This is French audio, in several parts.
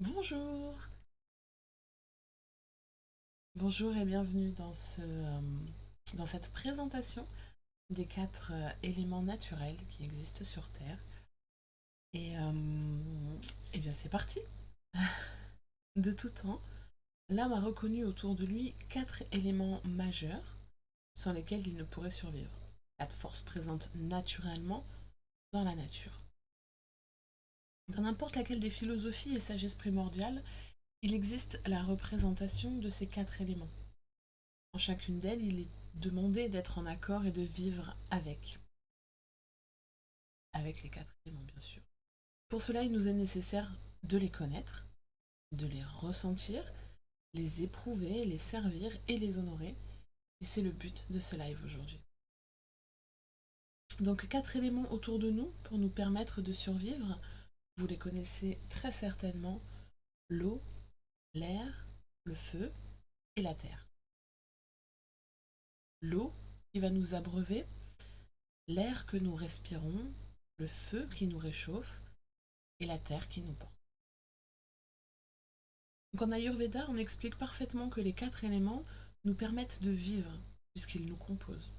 Bonjour, bonjour et bienvenue dans cette présentation des quatre éléments naturels qui existent sur Terre. Et, eh bien c'est parti. De tout temps, l'homme a reconnu autour de lui quatre éléments majeurs sans lesquels il ne pourrait survivre. Quatre forces présentes naturellement dans la nature. Dans n'importe laquelle des philosophies et sagesses primordiales, il existe la représentation de ces quatre éléments. En chacune d'elles, il est demandé d'être en accord et de vivre avec les quatre éléments bien sûr. Pour cela, il nous est nécessaire de les connaître, de les ressentir, les éprouver, les servir et les honorer. Et c'est le but de ce live aujourd'hui. Donc quatre éléments autour de nous pour nous permettre de survivre. Vous les connaissez très certainement, l'eau, l'air, le feu et la terre. L'eau qui va nous abreuver, l'air que nous respirons, le feu qui nous réchauffe et la terre qui nous porte. Donc en Ayurveda, on explique parfaitement que les quatre éléments nous permettent de vivre, puisqu'ils nous composent.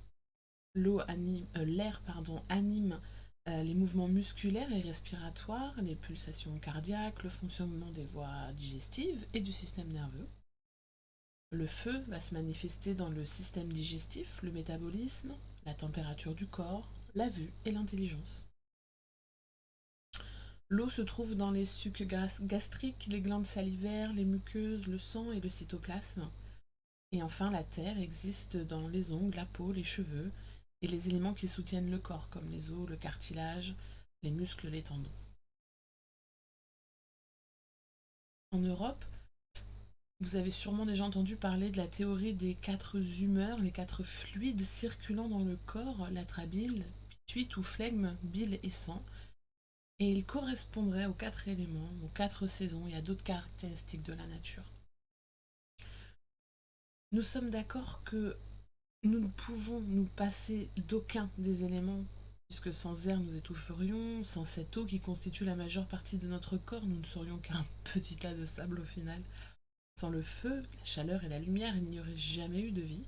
L'air anime les mouvements musculaires et respiratoires, les pulsations cardiaques, le fonctionnement des voies digestives et du système nerveux. Le feu va se manifester dans le système digestif, le métabolisme, la température du corps, la vue et l'intelligence. L'eau se trouve dans les sucs gastriques, les glandes salivaires, les muqueuses, le sang et le cytoplasme. Et enfin, la terre existe dans les ongles, la peau, les cheveux et les éléments qui soutiennent le corps, comme les os, le cartilage, les muscles, les tendons. En Europe, vous avez sûrement déjà entendu parler de la théorie des quatre humeurs, les quatre fluides circulant dans le corps, l'atrabile, pituite ou flegme, bile et sang. Et ils correspondraient aux quatre éléments, aux quatre saisons et à d'autres caractéristiques de la nature. Nous sommes d'accord que nous ne pouvons nous passer d'aucun des éléments, puisque sans air nous étoufferions, sans cette eau qui constitue la majeure partie de notre corps, nous ne serions qu'un petit tas de sable au final. Sans le feu, la chaleur et la lumière, il n'y aurait jamais eu de vie.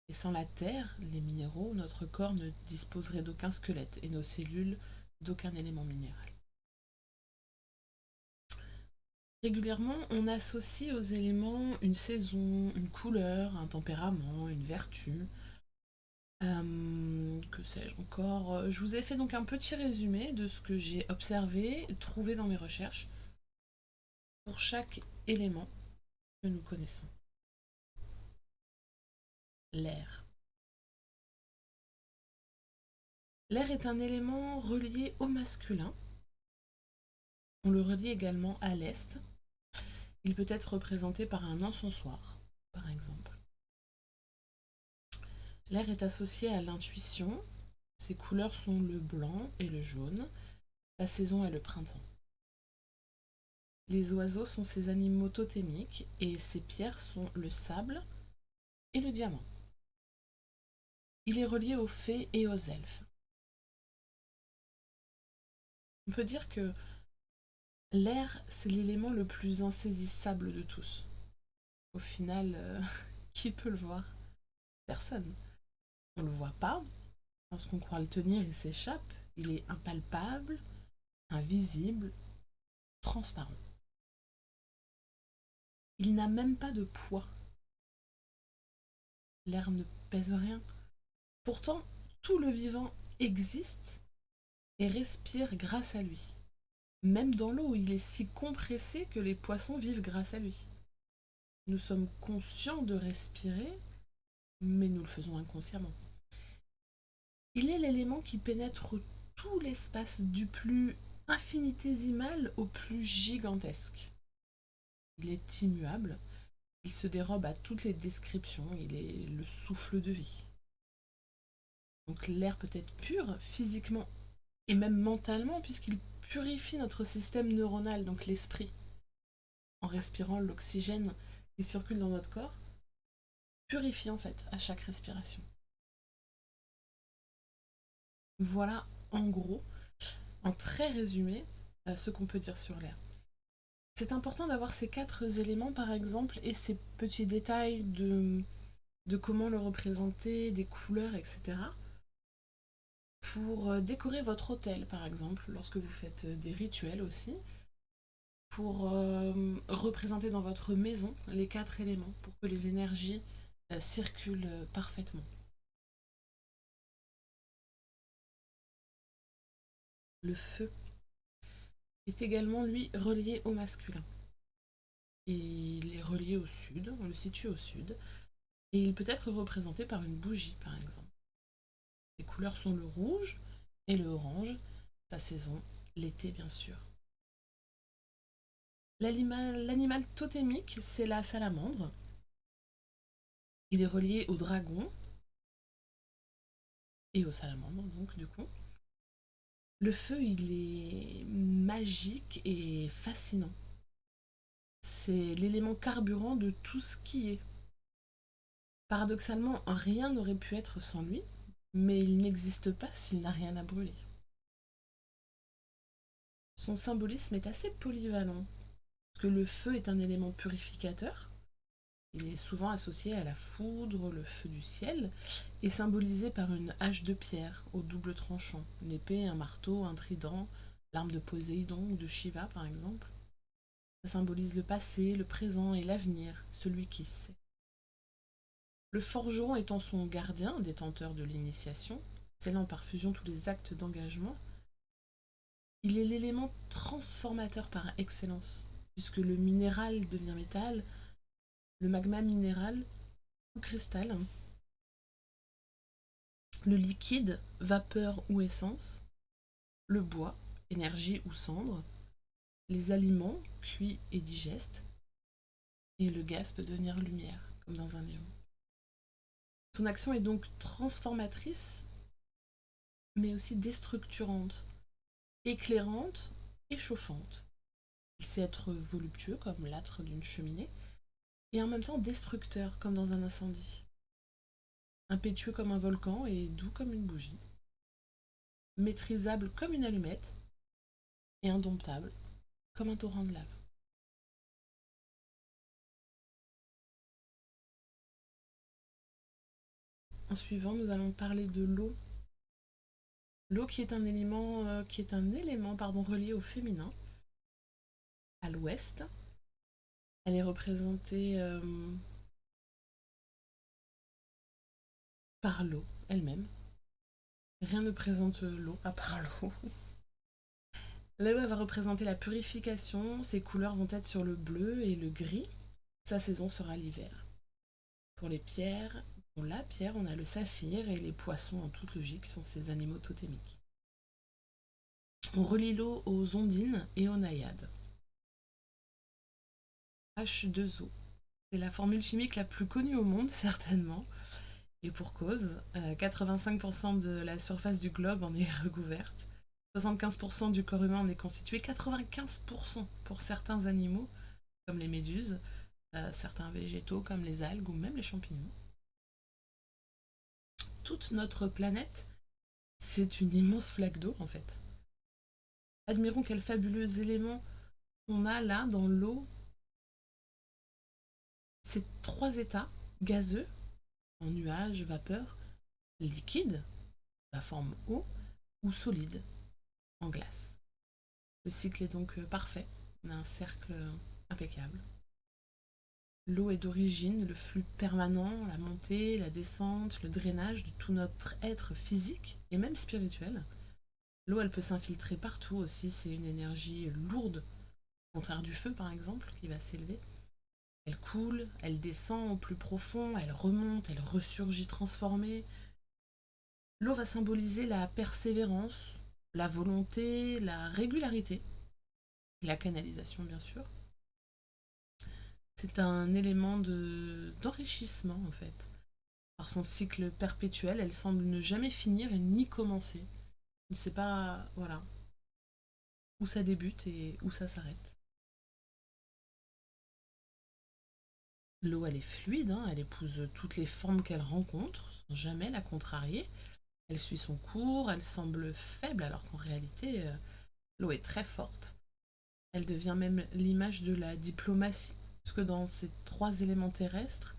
Et sans la terre, les minéraux, notre corps ne disposerait d'aucun squelette et nos cellules d'aucun élément minéral. Régulièrement, on associe aux éléments une saison, une couleur, un tempérament, une vertu. Que sais-je encore? Je vous ai fait donc un petit résumé de ce que j'ai observé, trouvé dans mes recherches pour chaque élément que nous connaissons. L'air. L'air est un élément relié au masculin. On le relie également à l'est. Il peut être représenté par un encensoir, par exemple. L'air est associé à l'intuition. Ses couleurs sont le blanc et le jaune. La saison est le printemps. Les oiseaux sont ses animaux totémiques et ses pierres sont le sable et le diamant. Il est relié aux fées et aux elfes. On peut dire que l'air, c'est l'élément le plus insaisissable de tous. Au final, qui peut le voir? Personne. On ne le voit pas. Lorsqu'on croit le tenir, il s'échappe. Il est impalpable, invisible, transparent. Il n'a même pas de poids. L'air ne pèse rien. Pourtant, tout le vivant existe et respire grâce à lui. Même dans l'eau, il est si compressé que les poissons vivent grâce à lui. Nous sommes conscients de respirer, mais nous le faisons inconsciemment. Il est l'élément qui pénètre tout l'espace du plus infinitésimal au plus gigantesque. Il est immuable, il se dérobe à toutes les descriptions, il est le souffle de vie. Donc l'air peut être pur, physiquement et même mentalement, puisqu'il purifie notre système neuronal, donc l'esprit. En respirant l'oxygène qui circule dans notre corps, purifie en fait à chaque respiration. Voilà en gros, en très résumé, ce qu'on peut dire sur l'air. C'est important d'avoir ces quatre éléments, par exemple, et ces petits détails de comment le représenter, des couleurs, etc. Pour décorer votre hôtel, par exemple, lorsque vous faites des rituels aussi, pour représenter dans votre maison les quatre éléments, pour que les énergies circulent parfaitement. Le feu est également, lui, relié au masculin. Et il est relié au sud, on le situe au sud, et il peut être représenté par une bougie, par exemple. Les couleurs sont le rouge et le orange, sa saison, l'été bien sûr. L'animal totémique, c'est la salamandre. Il est relié au dragon et aux salamandres, donc du coup. Le feu, il est magique et fascinant. C'est l'élément carburant de tout ce qui est. Paradoxalement, rien n'aurait pu être sans lui, mais il n'existe pas s'il n'a rien à brûler. Son symbolisme est assez polyvalent, parce que le feu est un élément purificateur. Il est souvent associé à la foudre, le feu du ciel, et symbolisé par une hache de pierre au double tranchant, une épée, un marteau, un trident, l'arme de Poséidon ou de Shiva par exemple. Ça symbolise le passé, le présent et l'avenir, celui qui sait. Le forgeron étant son gardien, détenteur de l'initiation, scellant par fusion tous les actes d'engagement, il est l'élément transformateur par excellence, puisque le minéral devient métal, le magma minéral ou cristal, le liquide, vapeur ou essence, le bois, énergie ou cendre, les aliments, cuits et digestes, et le gaz peut devenir lumière, comme dans un néon. Son action est donc transformatrice, mais aussi déstructurante, éclairante et chauffante. Il sait être voluptueux, comme l'âtre d'une cheminée, et en même temps destructeur, comme dans un incendie. Impétueux comme un volcan et doux comme une bougie. Maîtrisable comme une allumette, et indomptable comme un torrent de lave. En suivant, nous allons parler de l'eau. L'eau qui est un élément, relié au féminin, à l'ouest. Elle est représentée par l'eau elle-même. Rien ne présente l'eau à part l'eau. La loi va représenter la purification, ses couleurs vont être sur le bleu et le gris. Sa saison sera l'hiver. Pour les pierres, pour la pierre, on a le saphir et les poissons en toute logique sont ces animaux totémiques. On relie l'eau aux ondines et aux naïades. H2O. C'est la formule chimique la plus connue au monde, certainement. Et pour cause, 85% de la surface du globe en est recouverte. 75% du corps humain en est constitué, 95% pour certains animaux, comme les méduses, certains végétaux comme les algues ou même les champignons. Toute notre planète, c'est une immense flaque d'eau en fait. Admirons quel fabuleux élément on a là dans l'eau. Ces trois états, gazeux, en nuage, vapeur, liquide, la forme eau, ou solide, en glace. Le cycle est donc parfait, on a un cercle impeccable. L'eau est d'origine le flux permanent, la montée, la descente, le drainage de tout notre être physique et même spirituel. L'eau, elle peut s'infiltrer partout aussi, c'est une énergie lourde, au contraire du feu par exemple, qui va s'élever. Elle coule, elle descend au plus profond, elle remonte, elle ressurgit transformée. L'eau va symboliser la persévérance, la volonté, la régularité, et la canalisation bien sûr. C'est un élément d'enrichissement en fait. Par son cycle perpétuel, elle semble ne jamais finir et ni commencer. On ne sait pas, voilà, où ça débute et où ça s'arrête. L'eau, elle est fluide, hein, elle épouse toutes les formes qu'elle rencontre, sans jamais la contrarier. Elle suit son cours, elle semble faible, alors qu'en réalité, l'eau est très forte. Elle devient même l'image de la diplomatie, puisque dans ces trois éléments terrestres,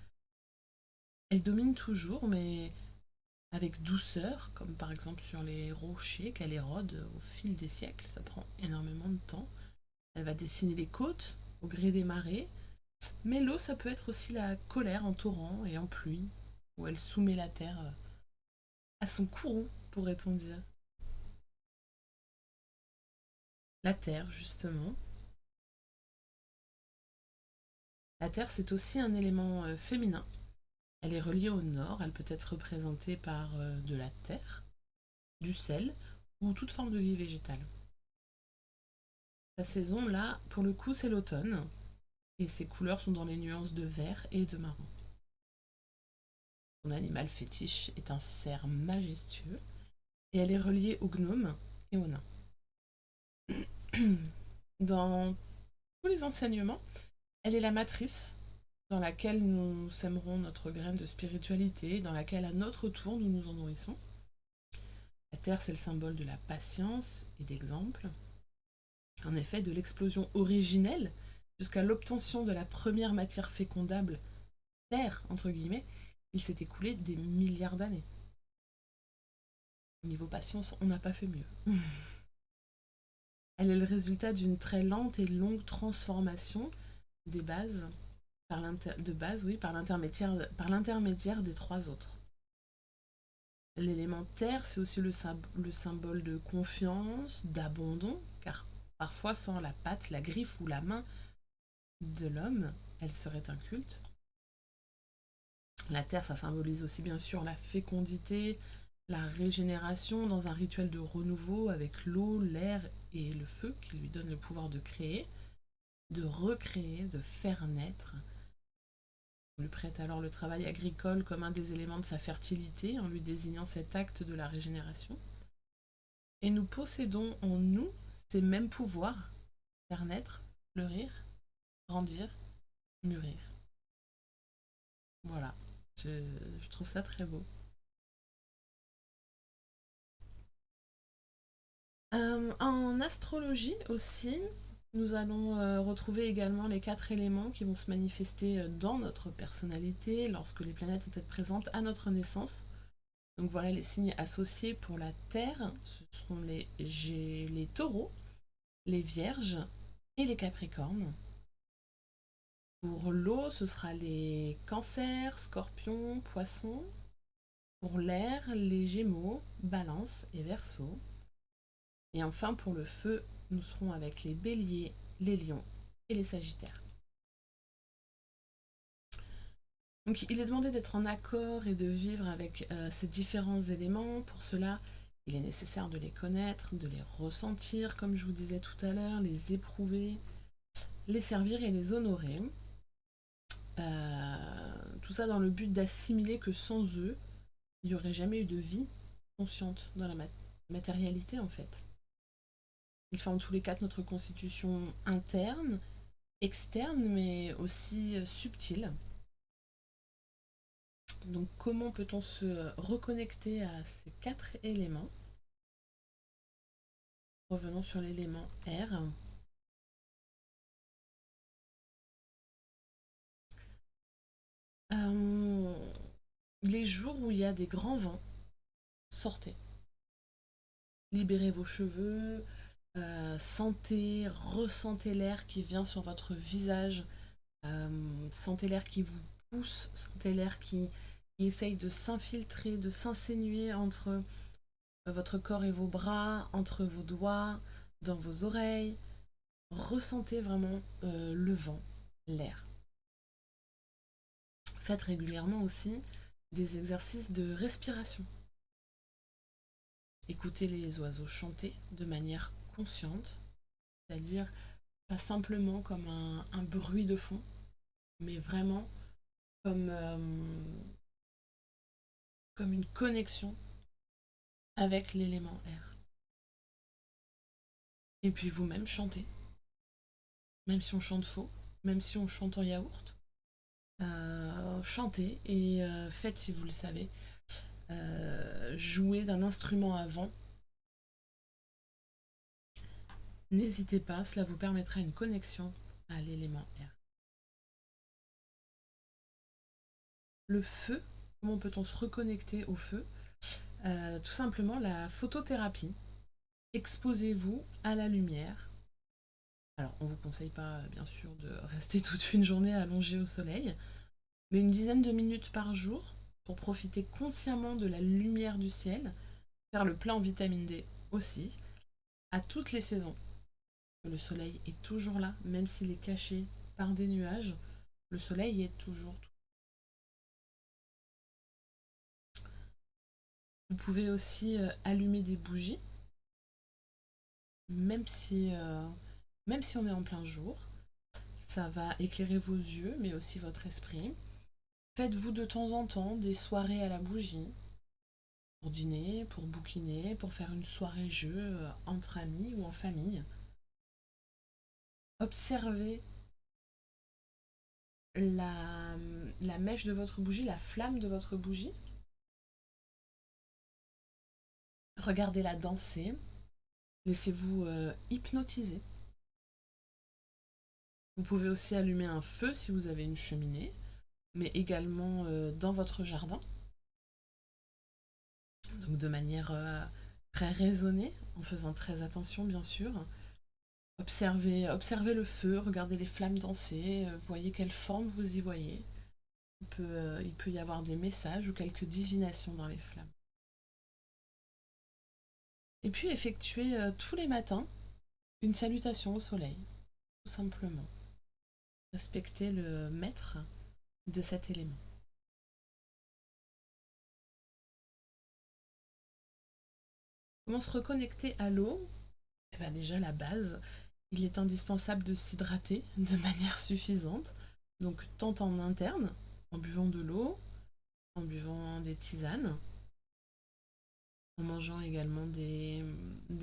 elle domine toujours, mais avec douceur, comme par exemple sur les rochers qu'elle érode au fil des siècles. Ça prend énormément de temps. Elle va dessiner les côtes au gré des marées, mais l'eau, ça peut être aussi la colère en torrent et en pluie, où elle soumet la terre à son courroux, pourrait-on dire. La terre, justement. La terre, c'est aussi un élément féminin. Elle est reliée au nord, elle peut être représentée par de la terre, du sel ou toute forme de vie végétale. La saison, là, pour le coup, c'est l'automne, et ses couleurs sont dans les nuances de vert et de marron. Son animal fétiche est un cerf majestueux, et elle est reliée aux gnomes et aux nains. Dans tous les enseignements, elle est la matrice dans laquelle nous sèmerons notre graine de spiritualité, dans laquelle à notre tour nous nous en nourrissons. La terre, c'est le symbole de la patience et d'exemple. En effet, de l'explosion originelle jusqu'à l'obtention de la première matière fécondable, terre, entre guillemets, il s'est écoulé des milliards d'années. Au niveau patience, on n'a pas fait mieux. Elle est le résultat d'une très lente et longue transformation des bases par l'intermédiaire des trois autres. L'élément terre, c'est aussi le symbole de confiance, d'abandon, car parfois sans la patte, la griffe ou la main de l'homme, elle serait un culte. La terre, ça symbolise aussi bien sûr la fécondité, la régénération dans un rituel de renouveau avec l'eau, l'air et le feu qui lui donne le pouvoir de créer, de recréer, de faire naître. On lui prête alors le travail agricole comme un des éléments de sa fertilité en lui désignant cet acte de la régénération. Et nous possédons en nous ces mêmes pouvoirs, faire naître, fleurir, grandir, mûrir. Voilà, je trouve ça très beau. En astrologie aussi, nous allons retrouver également les quatre éléments qui vont se manifester dans notre personnalité lorsque les planètes vont être présentes à notre naissance. Donc voilà les signes associés pour la Terre, ce seront les taureaux, les vierges et les capricornes. Pour l'eau, ce sera les cancers, scorpions, poissons. Pour l'air, les gémeaux, balance et verseau. Et enfin pour le feu, nous serons avec les béliers, les lions et les sagittaires. Donc il est demandé d'être en accord et de vivre avec ces différents éléments. Pour cela, il est nécessaire de les connaître, de les ressentir, comme je vous disais tout à l'heure, les éprouver, les servir et les honorer. Tout ça dans le but d'assimiler que sans eux, il n'y aurait jamais eu de vie consciente dans la matérialité en fait. Ils forment tous les quatre notre constitution interne, externe, mais aussi subtile. Donc comment peut-on se reconnecter à ces quatre éléments? Revenons sur l'élément R. Euh, les jours où il y a des grands vents, sortez. Libérez vos cheveux, sentez, ressentez l'air qui vient sur votre visage, sentez l'air qui vous pousse, sentez l'air qui essaye de s'infiltrer, de s'insinuer entre votre corps et vos bras, entre vos doigts, dans vos oreilles. Ressentez vraiment le vent, l'air. Faites régulièrement aussi des exercices de respiration. Écoutez les oiseaux chanter de manière consciente, c'est-à-dire pas simplement comme un bruit de fond, mais vraiment comme, comme une connexion avec l'élément air. Et puis vous-même chantez, même si on chante faux, même si on chante en yaourt, chantez et faites si vous le savez, jouer d'un instrument à vent. n'hésitez pas, cela vous permettra une connexion à l'élément air. Le feu, comment peut-on se reconnecter au feu? Tout simplement la photothérapie. Exposez-vous à la lumière. Alors, on ne vous conseille pas, bien sûr, de rester toute une journée allongée au soleil, mais une dizaine de minutes par jour pour profiter consciemment de la lumière du ciel, faire le plein en vitamine D aussi, à toutes les saisons. Le soleil est toujours là, même s'il est caché par des nuages, le soleil est toujours. Vous pouvez aussi allumer des bougies, même si, euh, même si on est en plein jour. Ça va éclairer vos yeux, mais aussi votre esprit. Faites-vous de temps en temps des soirées à la bougie, pour dîner, pour bouquiner, pour faire une soirée jeu entre amis ou en famille. Observez la, la mèche de votre bougie, la flamme de votre bougie. Regardez-la danser. Laissez-vous hypnotiser. Vous pouvez aussi allumer un feu si vous avez une cheminée, mais également dans votre jardin, donc de manière très raisonnée, en faisant très attention bien sûr. Observez le feu, regardez les flammes danser, voyez quelle forme vous y voyez. Il peut y avoir des messages ou quelques divinations dans les flammes. Et puis effectuez tous les matins une salutation au soleil, tout simplement. Respectez le maître de cet élément. Comment se reconnecter à l'eau? Eh ben déjà la base, il est indispensable de s'hydrater de manière suffisante, donc tant en interne, en buvant de l'eau, en buvant des tisanes, en mangeant également des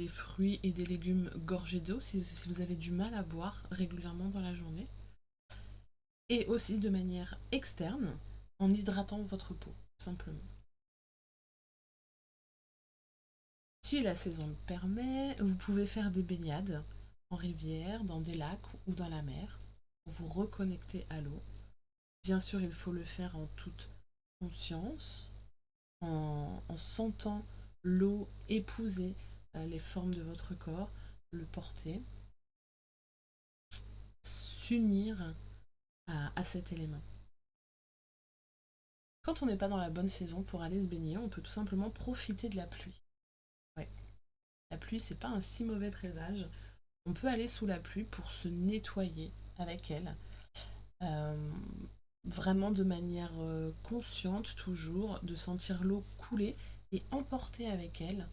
fruits et des légumes gorgés d'eau si vous avez du mal à boire régulièrement dans la journée, et aussi de manière externe, en hydratant votre peau, tout simplement. Si la saison le permet, vous pouvez faire des baignades en rivière, dans des lacs ou dans la mer, pour vous reconnecter à l'eau. Bien sûr, il faut le faire en toute conscience, en sentant l'eau épouser les formes de votre corps, le porter, s'unir à cet élément. Quand on n'est pas dans la bonne saison pour aller se baigner, on peut tout simplement profiter de la pluie. Ouais. La pluie, c'est pas un si mauvais présage. On peut aller sous la pluie pour se nettoyer avec elle. Euh, Vraiment de manière consciente toujours, de sentir l'eau couler et emporter avec elle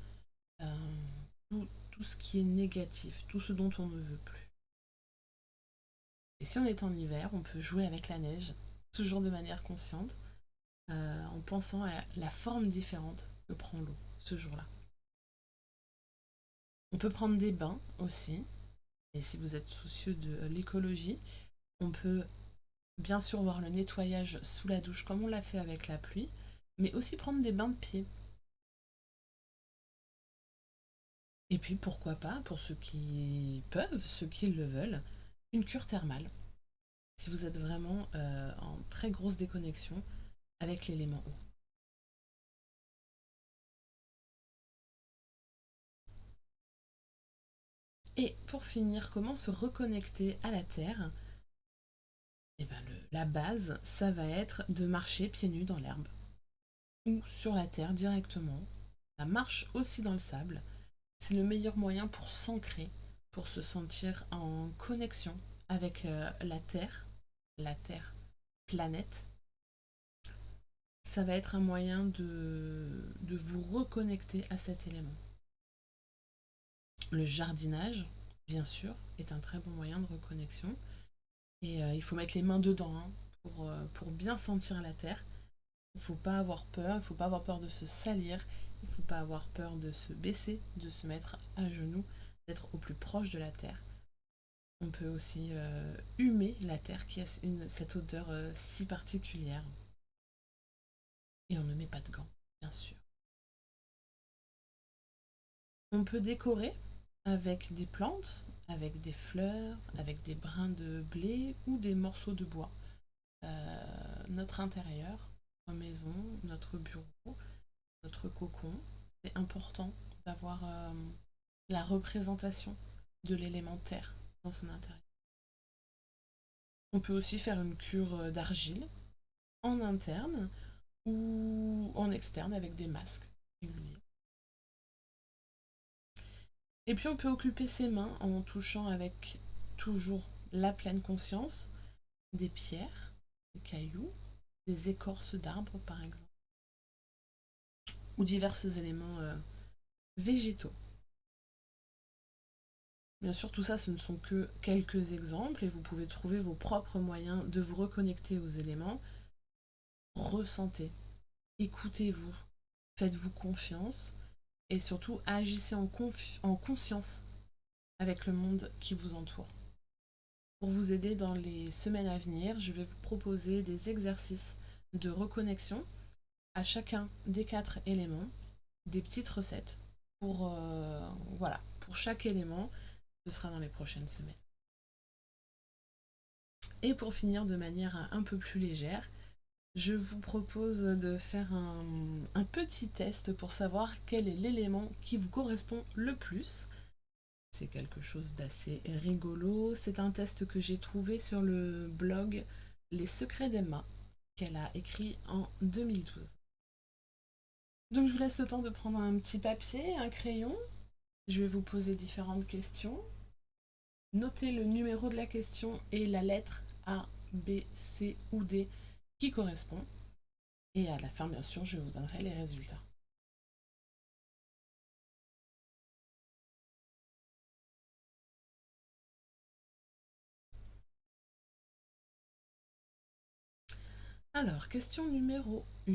euh, tout ce qui est négatif, tout ce dont on ne veut plus. Et si on est en hiver, on peut jouer avec la neige, toujours de manière consciente, en pensant à la forme différente que prend l'eau ce jour-là. On peut prendre des bains aussi, et si vous êtes soucieux de l'écologie, on peut bien sûr voir le nettoyage sous la douche comme on l'a fait avec la pluie, mais aussi prendre des bains de pied. Et puis pourquoi pas, pour ceux qui peuvent, ceux qui le veulent, une cure thermale, si vous êtes vraiment en très grosse déconnexion avec l'élément eau. Et pour finir, comment se reconnecter à la terre? Eh ben la base, ça va être de marcher pieds nus dans l'herbe ou sur la terre directement. Ça marche aussi dans le sable. C'est le meilleur moyen pour s'ancrer, pour se sentir en connexion avec la terre planète. Ça va être un moyen de vous reconnecter à cet élément. Le jardinage, bien sûr, est un très bon moyen de reconnexion. Et il faut mettre les mains dedans hein, pour bien sentir la terre. Il ne faut pas avoir peur, il ne faut pas avoir peur de se salir, il ne faut pas avoir peur de se baisser, de se mettre à genoux, d'être au plus proche de la terre. On peut aussi humer la terre qui a cette odeur si particulière. Et on ne met pas de gants, bien sûr. On peut décorer. avec des plantes, avec des fleurs, avec des brins de blé ou des morceaux de bois. Notre intérieur, notre maison, notre bureau, notre cocon, c'est important d'avoir la représentation de l'élément terre dans son intérieur. On peut aussi faire une cure d'argile en interne ou en externe avec des masques réguliers. Et puis on peut occuper ses mains en touchant avec toujours la pleine conscience des pierres, des cailloux, des écorces d'arbres par exemple, ou divers éléments végétaux. Bien sûr, tout ça, ce ne sont que quelques exemples et vous pouvez trouver vos propres moyens de vous reconnecter aux éléments. Ressentez, écoutez-vous, faites-vous confiance et surtout agissez en conscience avec le monde qui vous entoure. Pour vous aider dans les semaines à venir, je vais vous proposer des exercices de reconnexion à chacun des 4 éléments, des petites recettes pour, voilà, pour chaque élément. Ce sera dans les prochaines semaines. Et pour finir de manière un peu plus légère, je vous propose de faire un petit test pour savoir quel est l'élément qui vous correspond le plus. C'est quelque chose d'assez rigolo. C'est un test que j'ai trouvé sur le blog Les Secrets d'Emma, qu'elle a écrit en 2012. Donc je vous laisse le temps de prendre un petit papier, un crayon. Je vais vous poser différentes questions. Notez le numéro de la question et la lettre A, B, C ou D qui correspond. Et à la fin, bien sûr, je vous donnerai les résultats. Alors, question numéro 1.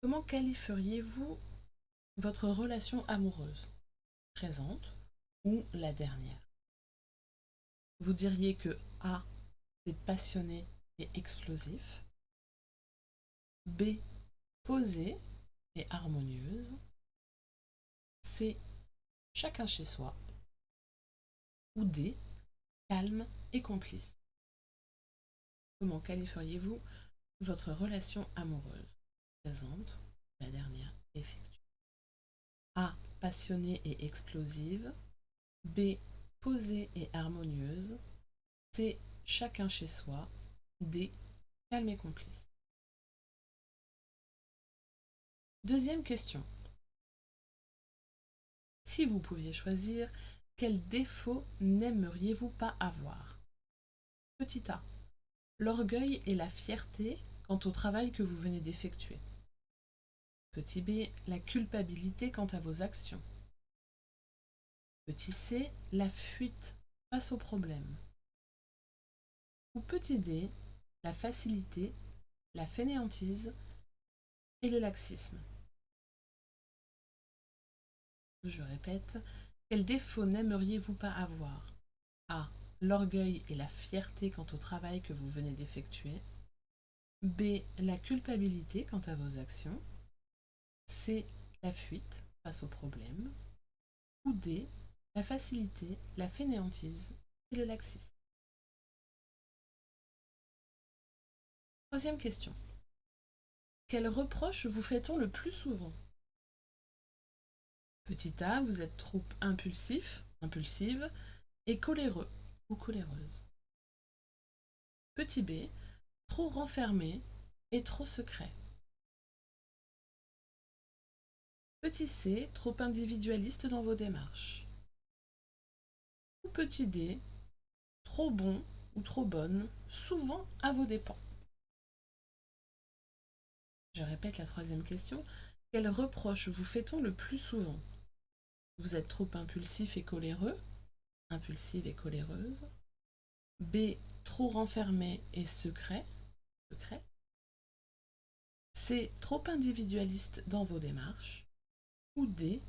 Comment qualifieriez-vous votre relation amoureuse? Présente ou la dernière? Vous diriez que A, c'est passionné et explosif. B, posée et harmonieuse. C, chacun chez soi. Ou D, calme et complice. Comment qualifieriez-vous votre relation amoureuse? Présente, la dernière effectuée. A, passionnée et explosive. B, posée et harmonieuse. C, chacun chez soi. D, calme et complice. Deuxième question. Si vous pouviez choisir, quel défaut n'aimeriez-vous pas avoir? Petit a, l'orgueil et la fierté quant au travail que vous venez d'effectuer. Petit b, la culpabilité quant à vos actions. Petit c, la fuite face aux problèmes. Ou petit d, la facilité, la fainéantise et le laxisme. Je répète, quel défaut n'aimeriez-vous pas avoir? A, l'orgueil et la fierté quant au travail que vous venez d'effectuer. B, la culpabilité quant à vos actions. C, la fuite face aux problèmes. Ou D, la facilité, la fainéantise et le laxisme. Troisième question. Quel reproche vous fait-on le plus souvent? Petit a, vous êtes trop impulsif, impulsive et coléreux ou coléreuse. Petit b, trop renfermé et trop secret. Petit c, trop individualiste dans vos démarches. Ou petit d, trop bon ou trop bonne, souvent à vos dépens. Je répète la troisième question. Quel reproche vous fait-on le plus souvent? Vous êtes trop impulsif et coléreux, impulsive et coléreuse. B, trop renfermé et secret, secret. C, trop individualiste dans vos démarches. Ou D,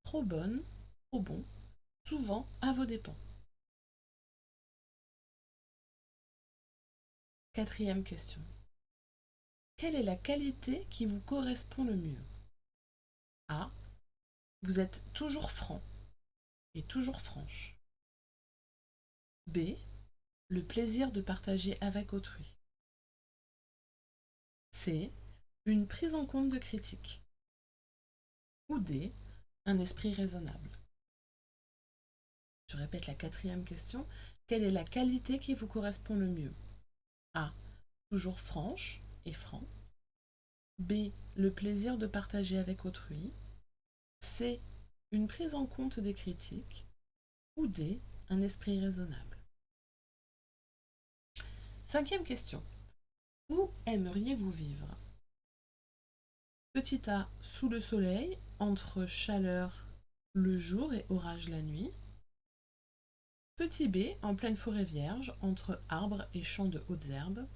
trop bonne, trop bon, souvent à vos dépens. Quatrième question. Quelle est la qualité qui vous correspond le mieux? A, Vous êtes toujours franc et toujours franche. B. Le plaisir de partager avec autrui. C. Une prise en compte de critiques. Ou D. Un esprit raisonnable. Je répète la quatrième question. Quelle est la qualité qui vous correspond le mieux? A. Toujours franche et franc. B. Le plaisir de partager avec autrui. C. Une prise en compte des critiques. Ou D. Un esprit raisonnable. Cinquième question. Où aimeriez-vous vivre? Petit A. Sous le soleil, entre chaleur le jour et orage la nuit. Petit B. En pleine forêt vierge, entre arbres et champs de hautes herbes.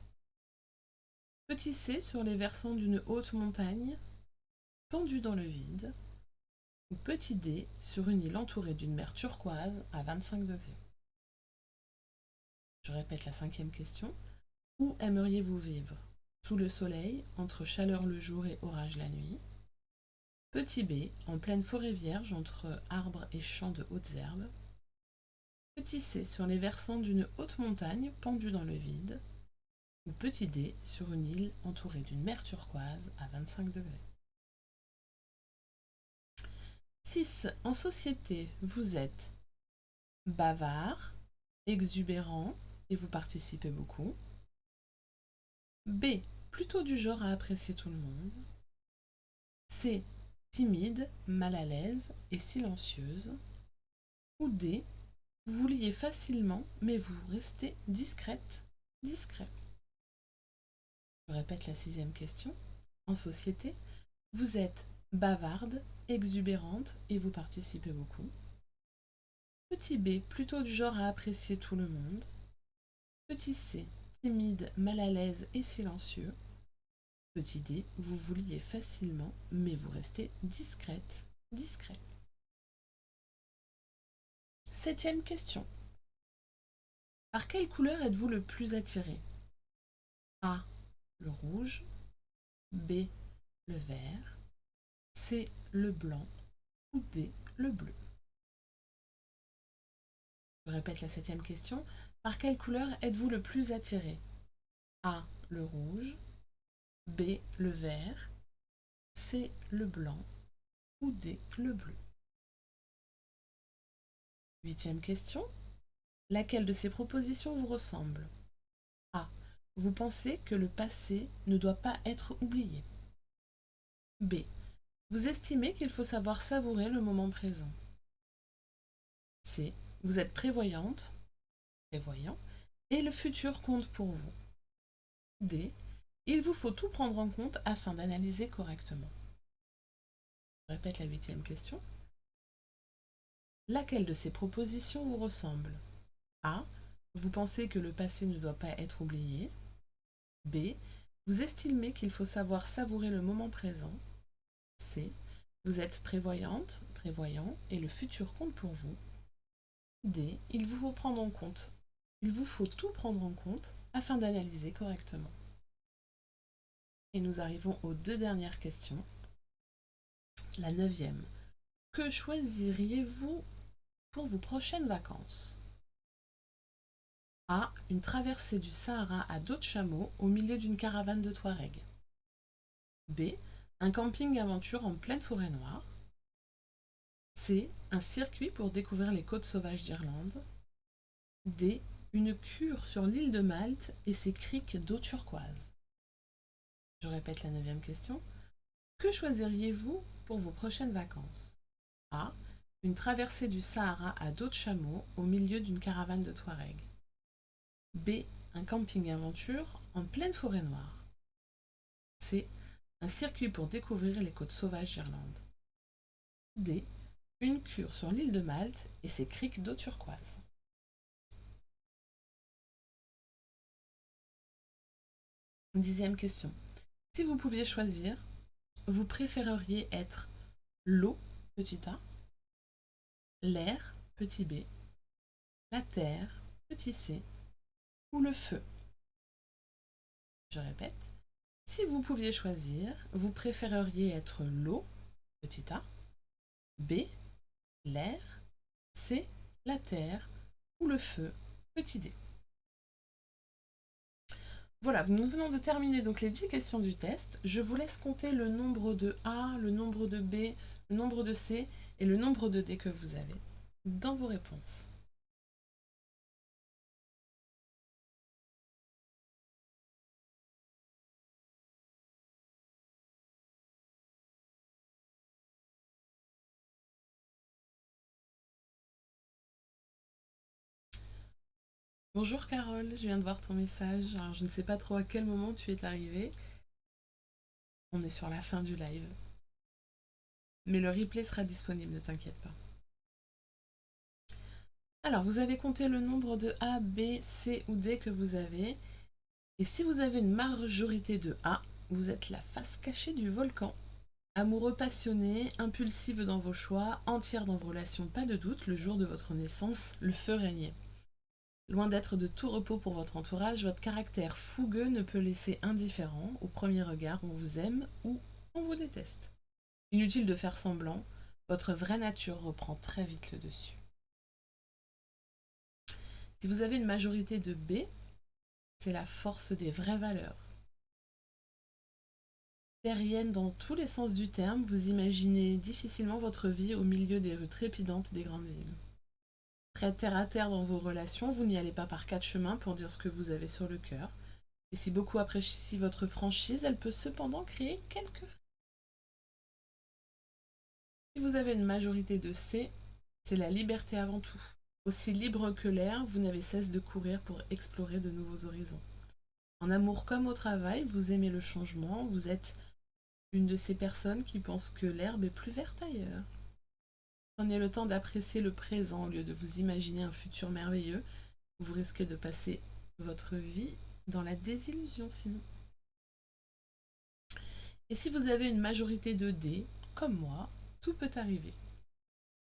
Petit C. Sur les versants d'une haute montagne, pendu dans le vide. Ou petit D. Sur une île entourée d'une mer turquoise à 25 degrés. Je répète la cinquième question. Où aimeriez-vous vivre? Sous le soleil, entre chaleur le jour et orage la nuit. Petit B. En pleine forêt vierge, entre arbres et champs de hautes herbes. Petit C. Sur les versants d'une haute montagne, pendue dans le vide. Ou petit D. Sur une île entourée d'une mer turquoise à 25 degrés. 6. En société, vous êtes bavard, exubérant et vous participez beaucoup. B. Plutôt du genre à apprécier tout le monde. C. Timide, mal à l'aise et silencieuse. Ou D. Vous vous liez facilement, mais vous restez discrète, discret. Je répète la sixième question. En société, vous êtes bavarde, exubérante et vous participez beaucoup. Petit B, plutôt du genre à apprécier tout le monde. Petit C, timide, mal à l'aise et silencieux. Petit D, vous vous liez facilement, mais vous restez discrète, discret. Septième question. Par quelle couleur êtes-vous le plus attiré? A, le rouge. B, le vert. C, le blanc. Ou D, le bleu. Je répète la septième question. Par quelle couleur êtes-vous le plus attiré? A, le rouge. B, le vert. C, le blanc. Ou D, le bleu. Huitième question. Laquelle de ces propositions vous ressemble? A. Vous pensez que le passé ne doit pas être oublié. B. Vous estimez qu'il faut savoir savourer le moment présent. C. Vous êtes prévoyante, prévoyant, et le futur compte pour vous. D. Il vous faut tout prendre en compte afin d'analyser correctement. Je répète la huitième question. Laquelle de ces propositions vous ressemble? A. Vous pensez que le passé ne doit pas être oublié. B. Vous estimez qu'il faut savoir savourer le moment présent. C. Vous êtes prévoyante, prévoyant, et le futur compte pour vous. D. Il vous faut prendre en compte. Il vous faut tout prendre en compte afin d'analyser correctement. Et nous arrivons aux deux dernières questions. La neuvième. Que choisiriez-vous pour vos prochaines vacances? A. Une traversée du Sahara à dos de chameau au milieu d'une caravane de Touaregs. B. Un camping aventure en pleine forêt noire. C. Un circuit pour découvrir les côtes sauvages d'Irlande. D. Une cure sur l'île de Malte et ses criques d'eau turquoise. Je répète la neuvième question. Que choisiriez-vous pour vos prochaines vacances? A. Une traversée du Sahara à dos de chameau au milieu d'une caravane de Touaregs. B. Un camping aventure en pleine forêt noire. C. Un circuit pour découvrir les côtes sauvages d'Irlande. D. Une cure sur l'île de Malte et ses criques d'eau turquoise. Dixième question. Si vous pouviez choisir, vous préféreriez être l'eau, petit a, l'air, petit b, la terre, petit c, ou le feu? Je répète. Si vous pouviez choisir, vous préféreriez être l'eau, petit a, B, l'air, C, la terre ou le feu, petit d. Voilà, nous venons de terminer donc les 10 questions du test. Je vous laisse compter le nombre de A, le nombre de B, le nombre de C et le nombre de D que vous avez dans vos réponses. Bonjour Carole, je viens de voir ton message. Alors, je ne sais pas trop à quel moment tu es arrivée. On est sur la fin du live. Mais le replay sera disponible, ne t'inquiète pas. Alors, vous avez compté le nombre de A, B, C ou D que vous avez. Et si vous avez une majorité de A, vous êtes la face cachée du volcan. Amoureux passionné, impulsive dans vos choix, entière dans vos relations, pas de doute, le jour de votre naissance, le feu régnait. Loin d'être de tout repos pour votre entourage, votre caractère fougueux ne peut laisser indifférent. Au premier regard, on vous aime ou on vous déteste. Inutile de faire semblant, votre vraie nature reprend très vite le dessus. Si vous avez une majorité de B, c'est la force des vraies valeurs. Terrienne dans tous les sens du terme, vous imaginez difficilement votre vie au milieu des rues trépidantes des grandes villes. Très terre à terre dans vos relations, vous n'y allez pas par quatre chemins pour dire ce que vous avez sur le cœur. Et si beaucoup apprécient votre franchise, elle peut cependant créer quelques... Si vous avez une majorité de C, c'est la liberté avant tout. Aussi libre que l'air, vous n'avez cesse de courir pour explorer de nouveaux horizons. En amour comme au travail, vous aimez le changement, vous êtes une de ces personnes qui pensent que l'herbe est plus verte ailleurs. Prenez le temps d'apprécier le présent au lieu de vous imaginer un futur merveilleux. Vous risquez de passer votre vie dans la désillusion sinon. Et si vous avez une majorité de D, comme moi, tout peut arriver.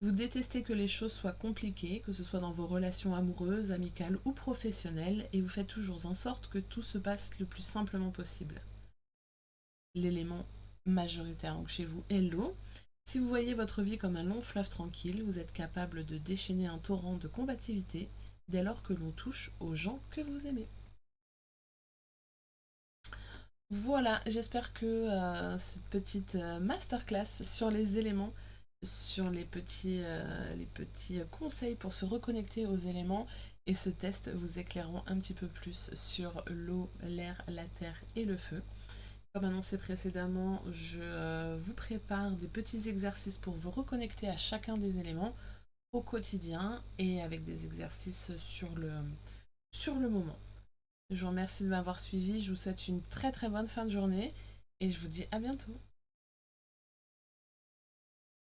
Vous détestez que les choses soient compliquées, que ce soit dans vos relations amoureuses, amicales ou professionnelles, et vous faites toujours en sorte que tout se passe le plus simplement possible. L'élément majoritaire donc chez vous est l'eau. Si vous voyez votre vie comme un long fleuve tranquille, vous êtes capable de déchaîner un torrent de combativité dès lors que l'on touche aux gens que vous aimez. Voilà, j'espère que cette petite masterclass sur les éléments, sur les petits conseils pour se reconnecter aux éléments et ce test vous éclaireront un petit peu plus sur l'eau, l'air, la terre et le feu. Comme annoncé précédemment, je vous prépare des petits exercices pour vous reconnecter à chacun des éléments au quotidien et avec des exercices sur le moment. Je vous remercie de m'avoir suivi, je vous souhaite une très très bonne fin de journée et je vous dis à bientôt.